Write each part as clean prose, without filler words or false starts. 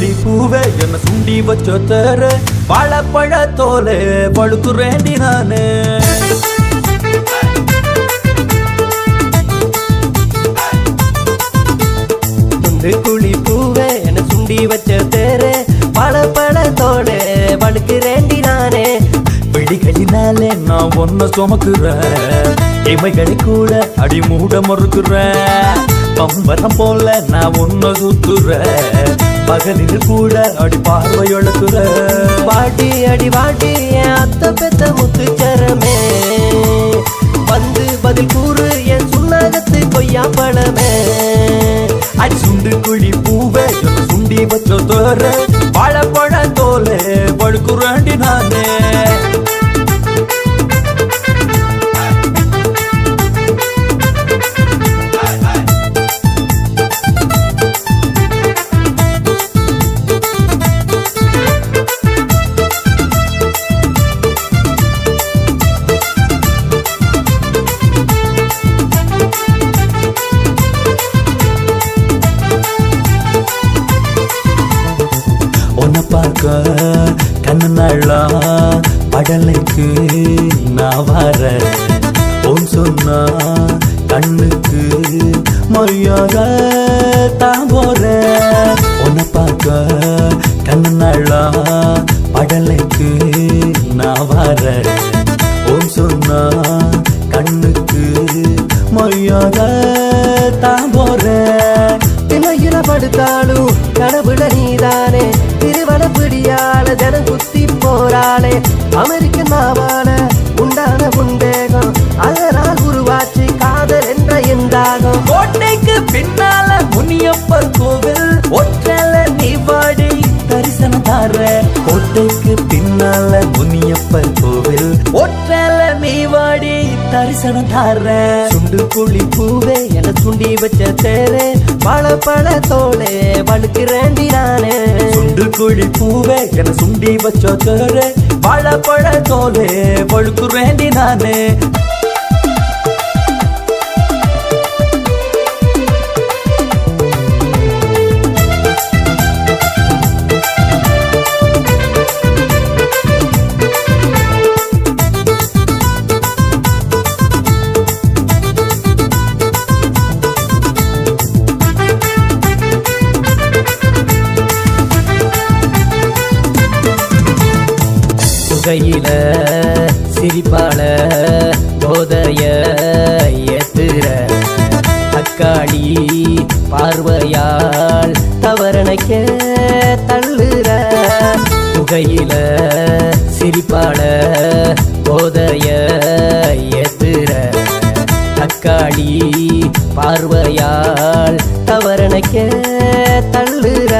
குழி பூவே என்ன சுண்டி வச்ச தேர வாழைப்பழ தோலே பழுக்குறேண்டி நானு குழி பூவே என்ன சுண்டி வச்ச தேர வாழைப்பழ தோலே பழுக்குறேண்டி நானே பிடிகளினாலே நான் ஒன்ன சுமக்குறேன் இமைகளை கூட அடி மூட மறுக்குறேன் பம்பரம் போல நான் ஒன்ன சுத்துறேன் பகலில் கூட அடி பார்வையொழுக்குற வாட்டி அடி வாட்டி என் அத்த பெத்த முத்துச்சரமே வந்து பதில் கூறு என் சுண்ணாகத்து கொய்யா பழமே அடி சுண்டு குழி பூவே சுண்டி வச்ச தோற வாழைப்பழ தோலே பழுக்குறேண்டி நானே பார்க்க கண்ணு நாளா படலைக்கு நான் வர ஓன் சொன்னா கண்ணுக்கு மொழியாக தான் போற உன்னை பார்க்க கண்ணு நாளா படலைக்கு நான் வர ஓன் சொன்னா கண்ணுக்கு மொழியாக தான் போற திலையில படுத்தாலும் கடவுள நீதானே திருவள பிடியால ஜனம் குத்தி போராளே அமெரிக்க நாவால உண்டான உண்டேகம் அதனால் உருவாச்சு காதல் என்ற எந்தாகம் கோட்டைக்கு பின்னால முனியப்பர் கோவில் ஒற்றல நீ வாடி தரிசனம் தார கோட்டைக்கு பின்னால முனியப்பர் கோவில் ஒற்றல நீ வாடி தரிசனம் தார சுண்டு குழி பூவே என சுண்டி வச்ச தேரே வாழைப்பழ தோலே வழுக்குறேண்டி நானே சுண்டு குழி பூவே என சுண்டி வச்ச தேர வாழைப்பழ தோலே வழுக்குறேண்டி நானே புகையில சிரிப்பால போதைய ஏத்துற தக்காளி பார்வையால் தவறனைக்க தள்ளுற புகையில சிரிப்பால போதைய ஏத்துற தக்காளி பார்வையால் தவறனைக்க தள்ளுற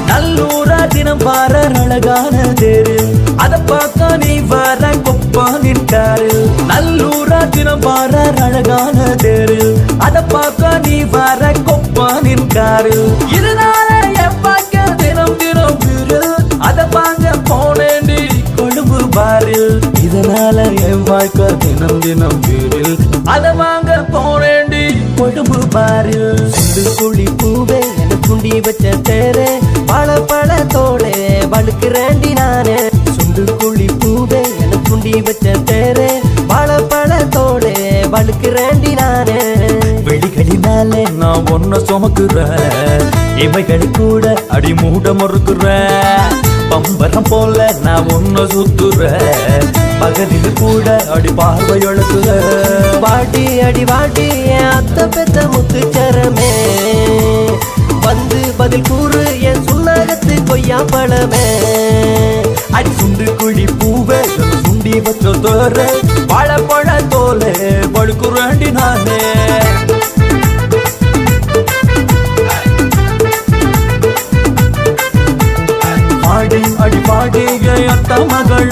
நல்லூரா தினம் வார அழகான தேரு அத பார்க்க நீ வர கொப்பா நின்றாரு நல்லூரா தினம் வார அழகான தேரு அத பார்க்க நீ வர கொப்பா நின்றாரு இதனால என் பார்க்க தினம் தினம் வீரு அத வாங்க போனேண்டி கொழும்பு பாரில் இதனால என் வாழ்க்கை தினம் தினம் வீரில் அத வாங்க போனேண்டி கொழும்பு பாரில் சுண்டு குழி பூவே என சுண்டி வச்ச தேரே வாழைப்பழ தோலே வழுக்குறேண்டி நானே சுண்டு குழி பூவே என சுண்டி வச்ச தேரே வாழைப்பழ தோலே வழுக்குறேண்டி நானே வெளிகளினாலே நான் ஒன்ன சுமக்குறேன் இவைகள் கூட அடி மூட மறுக்குறேன் பம்பரம் போல நான் ஒன்ன சுத்துறேன் பகலில் கூட அடி பார்வையொழுக்குற வாட்டி அடி வாட்டி என் அத்த பெத்த முத்துச்சரமே வந்து பதில் கூறு என் சுண்ணாகத்து கொய்யா பழமே அடி சுண்டு குழி பூவே சுண்டி வச்ச தோற வாழைப்பழ தோலே பழுக்குறேண்டி நானே பாடி அடி பாடி அத்த மகள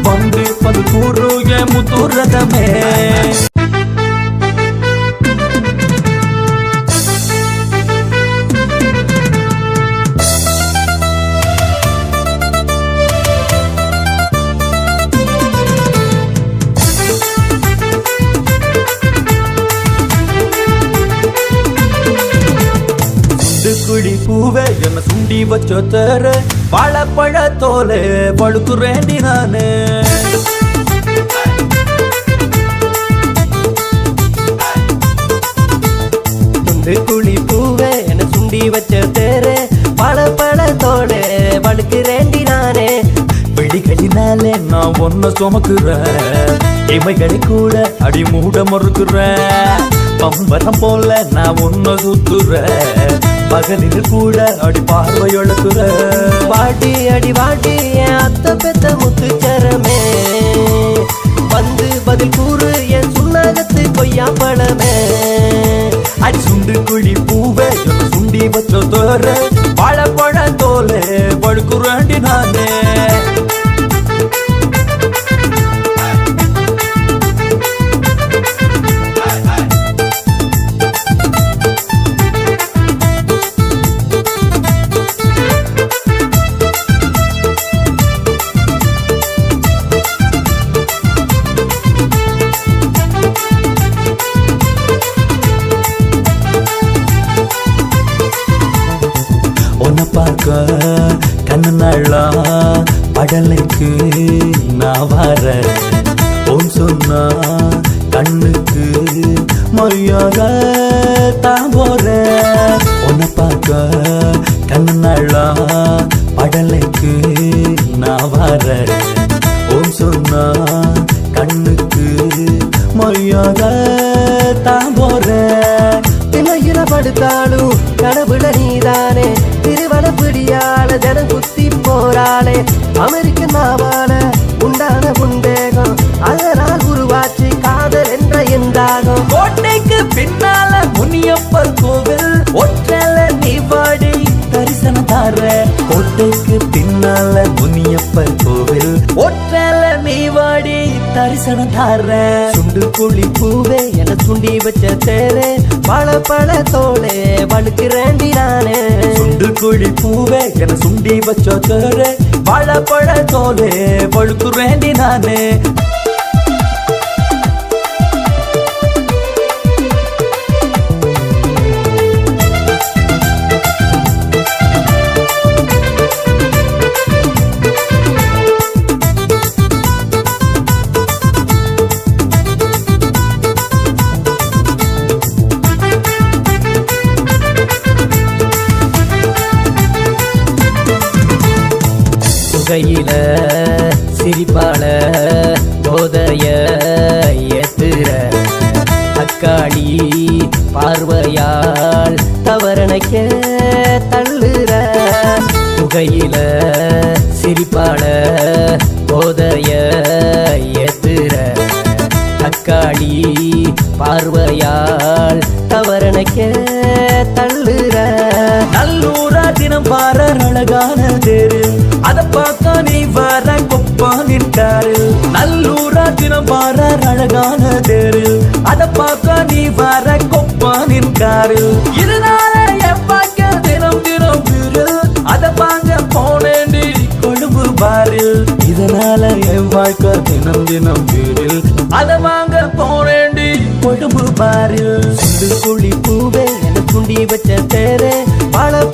வந்து பது கூறு முத்துரதமே பூவே என்ன சுண்டி வச்ச தேர வாழைப்பழ தோலே பழுக்குறேண்டி நானு குழி பூவே என்ன சுண்டி வச்ச தேரே பழத்தோட வழுக்குறேண்டி நானே பிடிகளினாலே நான் ஒன்ன சுமக்குறேன் இமைகளை கூட அடி மூட மறுக்குறேன் பம்பரம் போல நான் ஒன்ன சுத்துறேன் பகலில் கூட அடி பார்வை எழுக்குறேன் வாட்டி அடி வாட்டி என் அத்த பெத்த முத்துச்சரமே வந்து பதில் கூறு என் சுண்ணாகத்து கொய்யா பழமே அடி சுண்டு குழி பூவே சுண்டி வச்ச தோற வாழைப்பழ தோலே பழுக்குறேண்டி நானே பார்க்க கண்ணு நாளா படலைக்கு நான் வர ஓம் சொன்னா கண்ணுக்கு மொழியாக தான் போற உன்னை பார்க்க கண்ணு நாளா படலைக்கு நான் வர ஓம் சொன்னா கண்ணுக்கு மொழியாக தான் போற திணையில படுத்தாலும் கடவுள நீதானே திருவனப்பிடியால ஜனம் குத்தி போறாளே அமெரிக்க நாவால உண்டான புண்டேகம் அதனால் உருவாச்சு காதல் என்ற எந்தாகம் கோட்டைக்கு பின்னால முனியப்பர் கோவில் ஒற்றல நீ வாடி தரிசனம் தார கோட்டைக்கு பின்னால முனியப்பர் கோவில் ஒற்றல நீ வாடி தரிசனம் தார சுண்டு குழி பூவே என சுண்டி வச்ச தேரே பழத்தோளே வழுக்குறேண்டி நானே சுண்டு குழி பூவே என சுண்டி வச்ச தேர வாழைப்பழ தோலே வழுக்குறேண்டி நானே கையில சிரிப்பாள போதைய ஏத்துற தக்காளி பார்வையால் தவறனைக்க தள்ளுற புகையில சிரிப்பாள போதைய ஏத்துற தக்காளி பார்வையால் தவறனைக்க தள்ளுற நல்லூரா தினம் பார அழகான தேரு அத பார்க்க நீ வர கொப்பா நின்றாரு நல்லூரா தினம் பார அழகான தேரு அத பார்க்க நீ வர கொப்பா நின்றாரு இதனால என் பார்க்க தினம் தினம் வீரு அத வாங்க போனேண்டி கொழும்பு பாரு இதனால என் வாழ்க்கை தினம் தினம் வீரில் அத வாங்க போனேண்டி கொழும்பு பாரு சுண்டு குழி பூவே என சுண்டி வச்ச தேரே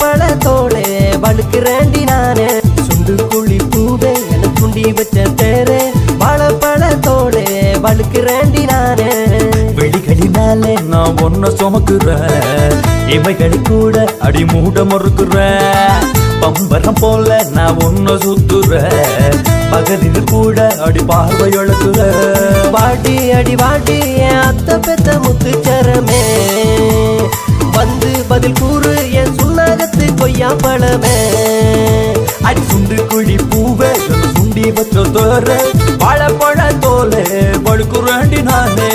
பழத்தோளே வழுக்குறேண்டி நானே சுண்டு குழி பூவே என சுண்டி வச்ச தேரே பழத்தோளே வழுக்குறேண்டி நானே வெளிகளினாலே நான் ஒன்ன சுமக்குறேன் இவைகளை கூட அடி மூட மறுக்குறேன் பம்பரம் போல நான் ஒன்ன சுத்துறேன் பகலில் கூட அடி பார்வை எழுக்குறேன் வாட்டி அடி வாட்டி என் அத்த பெத்த முத்துச்சரமே வந்து பதில் கூறு என் சுண்ணாகத்து கொய்யா பழமே அடி சுண்டு குழி பூவே சுண்டி வச்ச தோற வாழைப்பழ தோலே பழுக்குறேண்டி நானே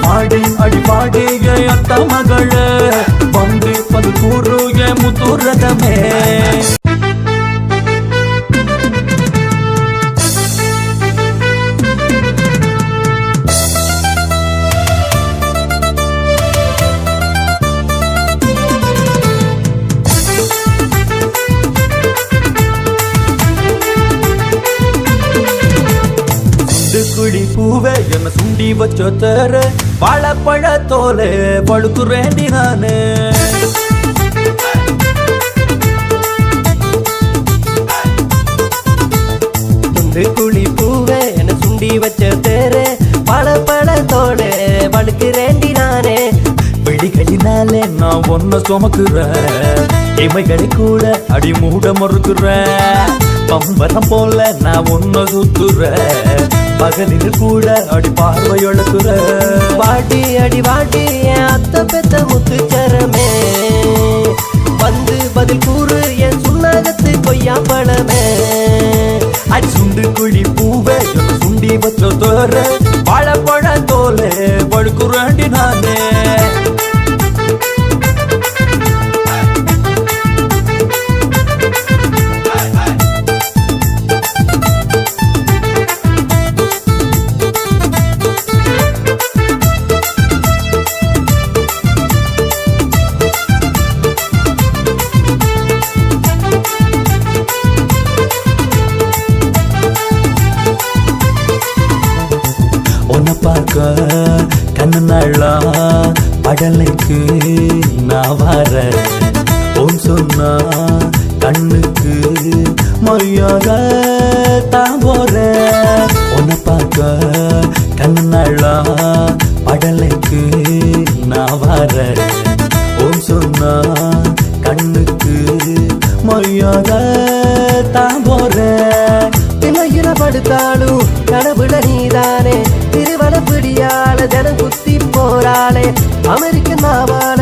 பாடி அடி பாடி அத்த மகள வந்து பது கூறு முத்துரதமே குழி பூவே என்ன சுண்டி வச்ச தேர வாழைப்பழ தோலே பழுக்குறேண்டி நானு குழி பூவே என்ன சுண்டி வச்ச தேர வாழைப்பழ தோலே வழுக்குறேண்டி நானே பிடிகளினாலே நான் ஒன்ன சுமக்குறேன் இமைகளை கூட அடி மூட மறுக்குறேன் பம்பரம் போல நான் ஒன்ன சுத்துறேன் பகலில் கூட அடி பார்வை எழுக்குறேன் வாட்டி அடி வாட்டி என் அத்தை பெத்த முத்துச்சரமே வந்து பதில் கூறு என் சுண்ணாகத்து கொய்யா பழமே அடி சுண்டு குழி பூவே என்ன சுண்டி வச்ச தோற வாழைப்பழ தோலே பழுக்குறேண்டி நானே உன்னை பார்க்க கண்ணு நாளா படலைக்கு நான் வர உன் சொன்னா கண்ணுக்கு மொழியாக தான் போற உன்னை பார்க்க கண்ணு நாளா படலைக்கு நான் வர உன் சொன்னா கண்ணுக்கு மொழியாக தான் போற திணையில படுத்தாலும் கடவுள நீதானே திருவள பிடியால ஜனம் குத்தி போறாளே அமெரிக்க நாவால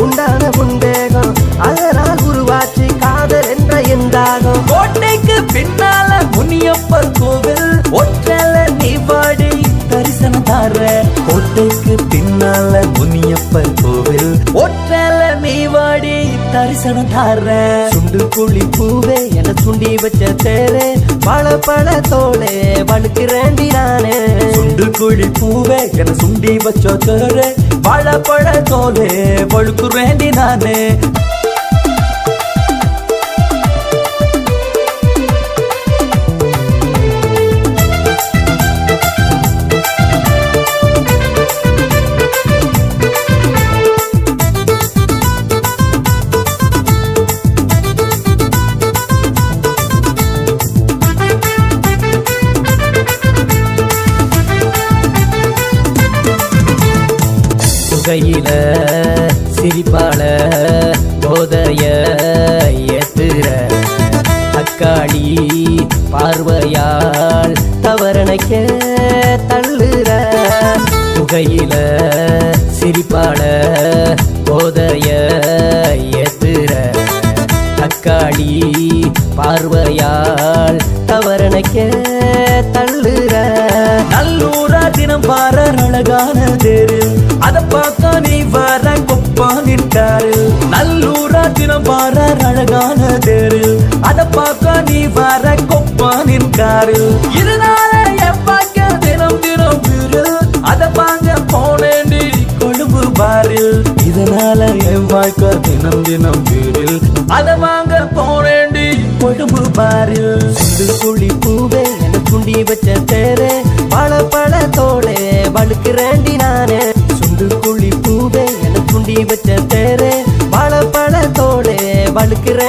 உண்டான உண்டேகம் அதனால் உருவாச்சு காதல் என்ற எந்தாகம் கோட்டைக்கு பின்னால முனியப்பர் கோவில் ஒற்றல நீ வாடி தரிசனம் தார கோட்டைக்கு பின்னால முனியப்பர் கோவில் ஒற்றல நீ வாடி தரிசனம் தார சுண்டு குழி பூவே என சுண்டி வச்ச தேரே வாழைப்பழ தோளே வழுக்குறேண்டி நானே சுண்டு குழி பூவே என சுண்டி வச்ச தேர வாழைப்பழ தோலே பழுக்குறேண்டி நானே கையில சிரிப்பால போதைய ஏத்துற தக்காளி பார்வையால் தவறனைக்க தள்ளுற புகையில சிரிப்பால போதைய ஏத்துற தக்காளி பார்வையால் தவறனைக்க தள்ளுற நல்லூரா தினம் பார அழகான தேரு அத பார்க்க நீ வர கொப்பா நின்றாரு நல்லூரா தினம் பார அழகான தேரு அத பார்க்க நீ வர கொப்பா நின்றாரு இதனால என் பார்க்க தினம் தினம் வீரு அத பார்க்க போனேண்டி கொழும்பு பாரில் இதனால என் வாழ்க்கை தினம் தினம் வீரில் அத வாங்க போனேண்டி கொழும்பு பாரில் சுண்டு குழி பூவே என சுண்டி வச்ச தேரே வாழைப்பழ தோளே வழுக்குறேண்டி நானே சுண்டு குழி பூவே என சுண்டி வச்ச தேரே வாழைப்பழ தோளே வழுக்குறேன்